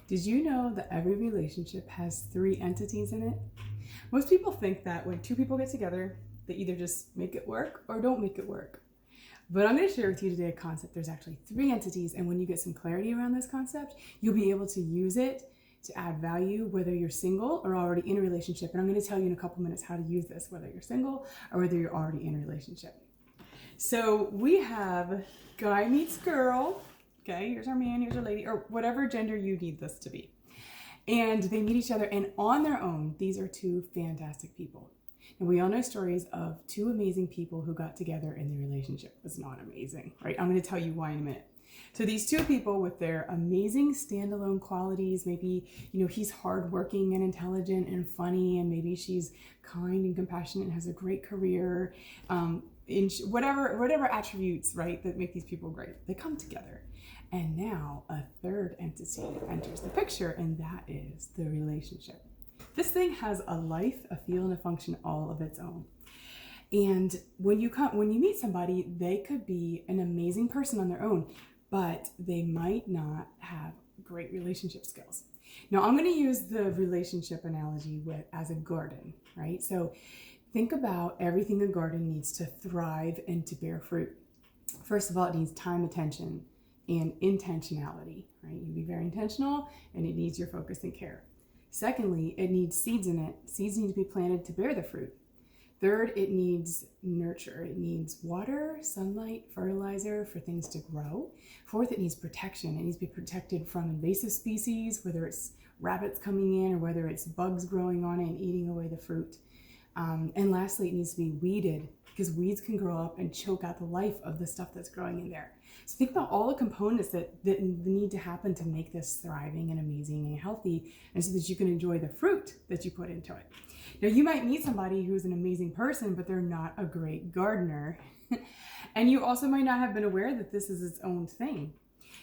Did you know that every relationship has three entities in it? Most people think that when two people get together, they either just make it work or don't make it work. But I'm going to share with you today a concept. There's actually three entities, and when you get some clarity around this concept, you'll be able to use it to add value, whether you're single or already in a relationship. And I'm going to tell you in a couple minutes how to use this, whether you're single or whether you're already in a relationship. So we have guy meets girl. Okay, here's our man, here's our lady, or whatever gender you need this to be. And they meet each other, and on their own, these are two fantastic people. And we all know stories of two amazing people who got together and the relationship was not amazing, right? I'm going to tell you why in a minute. So these two people with their amazing standalone qualities, maybe, he's hardworking and intelligent and funny, and maybe she's kind and compassionate and has a great career, in whatever attributes, right, that make these people great. They come together. And now a third entity enters the picture, and that is the relationship. This thing has a life, a feel, and a function all of its own. And when you meet somebody, they could be an amazing person on their own, but they might not have great relationship skills. Now, I'm going to use the relationship analogy as a garden, right? So think about everything a garden needs to thrive and to bear fruit. First of all, it needs time, attention, and intentionality, right? You be very intentional, and it needs your focus and care. Secondly, it needs seeds in it. Seeds need to be planted to bear the fruit. Third, it needs nurture. It needs water, sunlight, fertilizer for things to grow. Fourth, it needs protection. It needs to be protected from invasive species, whether it's rabbits coming in or whether it's bugs growing on it and eating away the fruit. And lastly, it needs to be weeded, because weeds can grow up and choke out the life of the stuff that's growing in there. So think about all the components that need to happen to make this thriving and amazing and healthy, and so that you can enjoy the fruit that you put into it. Now, you might meet somebody who's an amazing person, but they're not a great gardener. And you also might not have been aware that this is its own thing.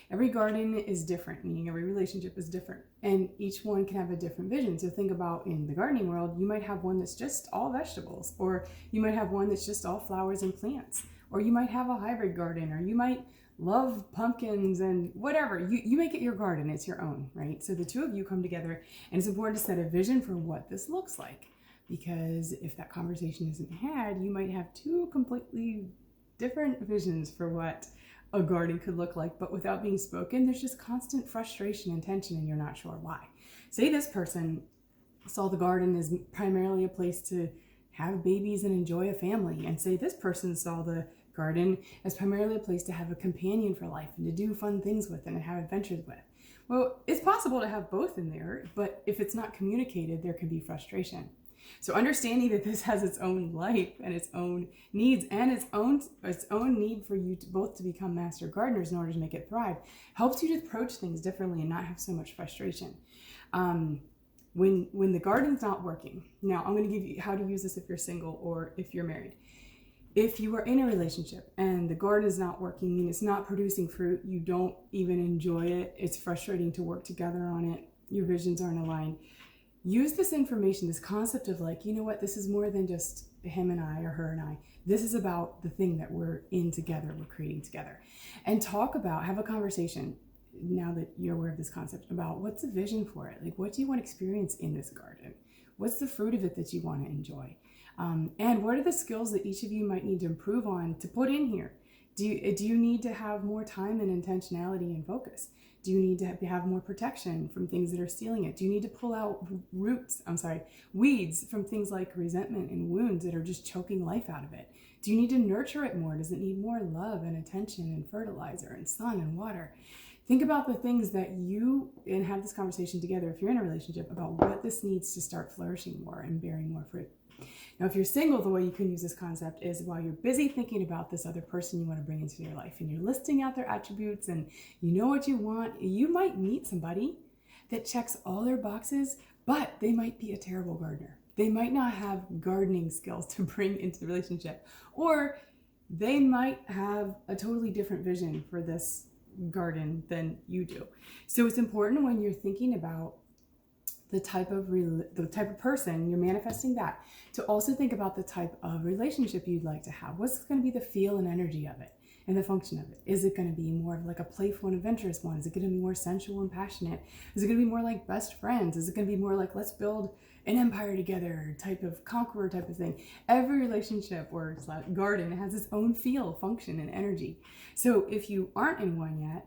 Every garden is different, meaning every relationship is different, and each one can have a different vision. So think about, in the gardening world, you might have one that's just all vegetables, or you might have one that's just all flowers and plants, or you might have a hybrid garden, or you might love pumpkins and whatever. You make it your garden, it's your own, right? So the two of you come together, and it's important to set a vision for what this looks like, because if that conversation isn't had, you might have two completely different visions for what a garden could look like, but without being spoken, there's just constant frustration and tension, and you're not sure why. Say this person saw the garden as primarily a place to have babies and enjoy a family, and say this person saw the garden as primarily a place to have a companion for life and to do fun things with and have adventures with. Well, it's possible to have both in there, but if it's not communicated, there can be frustration. So understanding that this has its own life and its own needs and its own need for you to both to become master gardeners in order to make it thrive helps you to approach things differently and not have so much frustration. When the garden's not working, now I'm going to give you how to use this if you're single or if you're married. If you are in a relationship and the garden is not working, meaning it's not producing fruit, you don't even enjoy it, it's frustrating to work together on it, your visions aren't aligned, use this information, this concept of like, you know what, this is more than just him and I or her and I. This is about the thing that we're in together, we're creating together. And have a conversation, now that you're aware of this concept, about what's the vision for it? Like, what do you want to experience in this garden? What's the fruit of it that you want to enjoy? And what are the skills that each of you might need to improve on to put in here? Do you need to have more time and intentionality and focus? Do you need to have more protection from things that are stealing it? Do you need to pull out weeds from things like resentment and wounds that are just choking life out of it? Do you need to nurture it more? Does it need more love and attention and fertilizer and sun and water? Think about the things that and have this conversation together if you're in a relationship about what this needs to start flourishing more and bearing more fruit. Now, if you're single, the way you can use this concept is while you're busy thinking about this other person you want to bring into your life, and you're listing out their attributes and you know what you want, you might meet somebody that checks all their boxes, but they might be a terrible gardener. They might not have gardening skills to bring into the relationship, or they might have a totally different vision for this garden than you do. So it's important when you're thinking about the type of person you're manifesting, to also think about the type of relationship you'd like to have. What's going to be the feel and energy of it? and the function of it. Is it going to be more of like a playful and adventurous one? Is it going to be more sensual and passionate? Is it going to be more like best friends? Is it going to be more like let's build an empire together type of conqueror type of thing? Every relationship or garden has its own feel, function, and energy. So if you aren't in one yet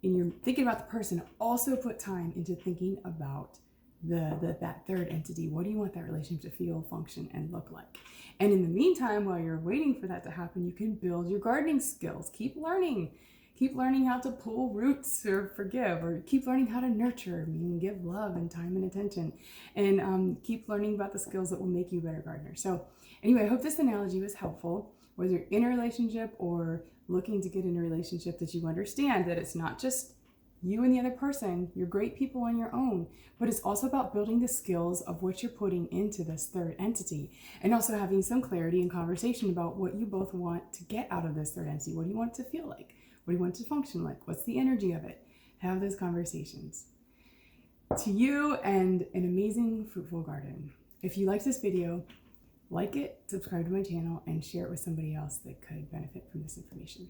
and you're thinking about the person, also put time into thinking about that third entity. What do you want that relationship to feel, function, and look like? And in the meantime, while you're waiting for that to happen, you can build your gardening skills. Keep learning how to pull roots or forgive, or keep learning how to nurture, meaning give love and time and attention, and keep learning about the skills that will make you a better gardener. So anyway, I hope this analogy was helpful, whether you're in a relationship or looking to get in a relationship, that you understand that it's not just you and the other person. You're great people on your own, but it's also about building the skills of what you're putting into this third entity, and also having some clarity and conversation about what you both want to get out of this third entity. What do you want it to feel like? What do you want it to function like? What's the energy of it? Have those conversations. To you, and an amazing, fruitful garden. If you liked this video, like it, subscribe to my channel, and share it with somebody else that could benefit from this information.